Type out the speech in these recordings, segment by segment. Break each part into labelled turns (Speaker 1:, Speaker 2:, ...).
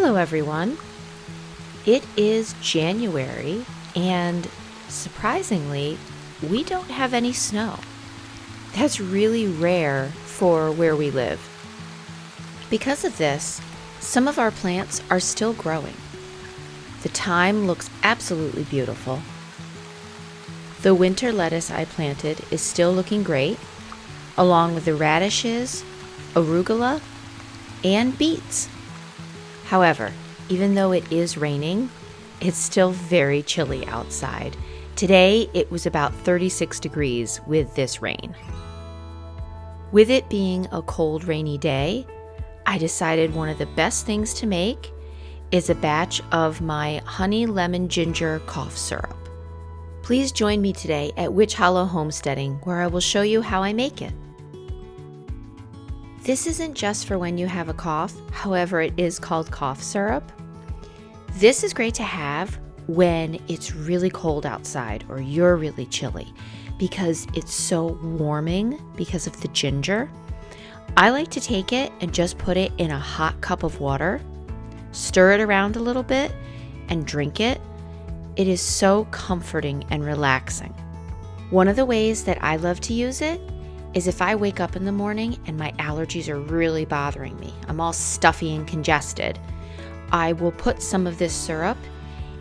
Speaker 1: Hello everyone. It is January and surprisingly, we don't have any snow. That's really rare for where we live. Because of this, some of our plants are still growing. The thyme looks absolutely beautiful. The winter lettuce I planted is still looking great, along with the radishes, arugula, and beets. However, even though it is raining, it's still very chilly outside. Today, it was about 36 degrees with this rain. With it being a cold, rainy day, I decided one of the best things to make is a batch of my honey lemon ginger cough syrup. Please join me today at Witch Hollow Homesteading, where I will show you how I make it. This isn't just for when you have a cough, however, it is called cough syrup. This is great to have when it's really cold outside or you're really chilly because it's so warming because of the ginger. I like to take it and just put it in a hot cup of water, stir it around a little bit, and drink it. It is so comforting and relaxing. One of the ways that I love to use it is if I wake up in the morning and my allergies are really bothering me, I'm all stuffy and congested, I will put some of this syrup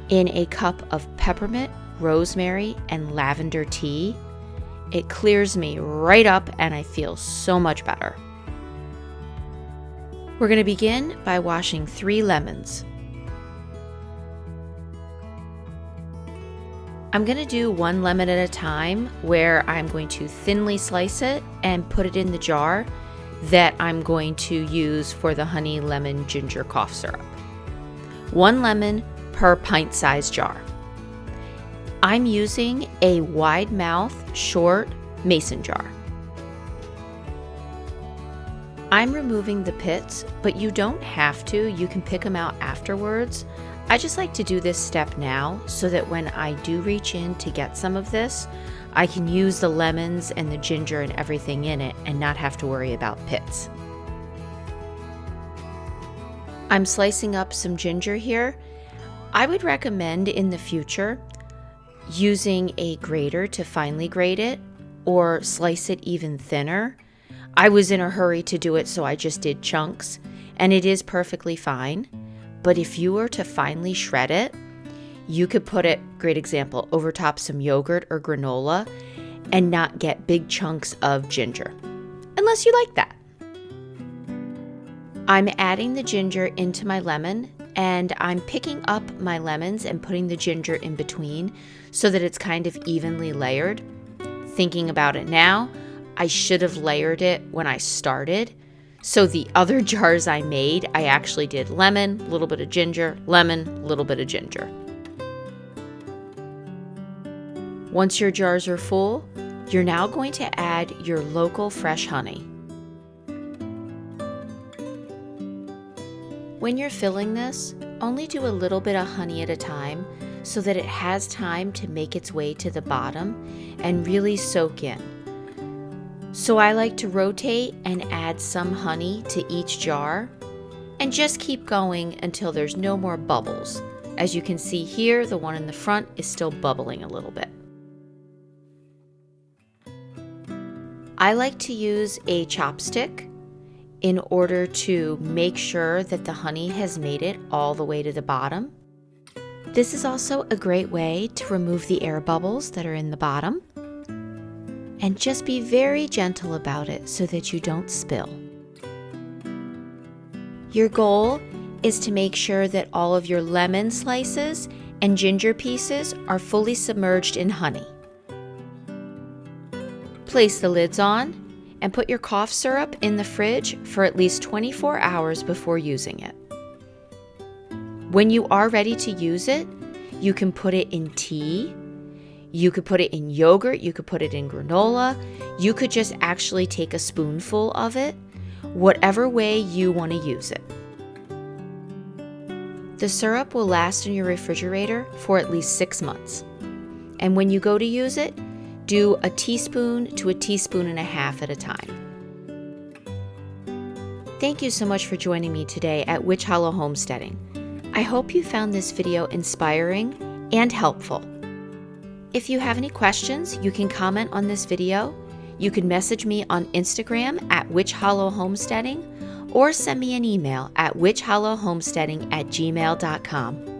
Speaker 1: in a cup of peppermint, rosemary, and lavender tea. It clears me right up and I feel so much better. We're going to begin by washing 3 lemons. I'm going to do 1 lemon at a time where I'm going to thinly slice it and put it in the jar that I'm going to use for the honey lemon ginger cough syrup. 1 lemon per pint-sized jar. I'm using a wide mouth, short mason jar. I'm removing the pits, but you don't have to. You can pick them out afterwards. I just like to do this step now so that when I do reach in to get some of this, I can use the lemons and the ginger and everything in it and not have to worry about pits. I'm slicing up some ginger here. I would recommend in the future using a grater to finely grate it or slice it even thinner. I was in a hurry to do it, so I just did chunks, and it is perfectly fine. But if you were to finely shred it, you could put it, great example, over top some yogurt or granola and not get big chunks of ginger, unless you like that. I'm adding the ginger into my lemon, and I'm picking up my lemons and putting the ginger in between so that it's kind of evenly layered. Thinking about it now, I should have layered it when I started. So the other jars I made, I actually did lemon, a little bit of ginger, lemon, a little bit of ginger. Once your jars are full, you're now going to add your local fresh honey. When you're filling this, only do a little bit of honey at a time so that it has time to make its way to the bottom and really soak in. So I like to rotate and add some honey to each jar and just keep going until there's no more bubbles. As you can see here, the one in the front is still bubbling a little bit. I like to use a chopstick in order to make sure that the honey has made it all the way to the bottom. This is also a great way to remove the air bubbles that are in the bottom. And just be very gentle about it so that you don't spill. Your goal is to make sure that all of your lemon slices and ginger pieces are fully submerged in honey. Place the lids on and put your cough syrup in the fridge for at least 24 hours before using it. When you are ready to use it, you can put it in tea. You could put it in yogurt, you could put it in granola, you could just actually take a spoonful of it, whatever way you want to use it. The syrup will last in your refrigerator for at least 6 months. And when you go to use it, do a teaspoon to a teaspoon and a half at a time. Thank you so much for joining me today at Witch Hollow Homesteading. I hope you found this video inspiring and helpful. If you have any questions, you can comment on this video. You can message me on Instagram at witchhollowhomesteading or send me an email at witchhollowhomesteading@gmail.com.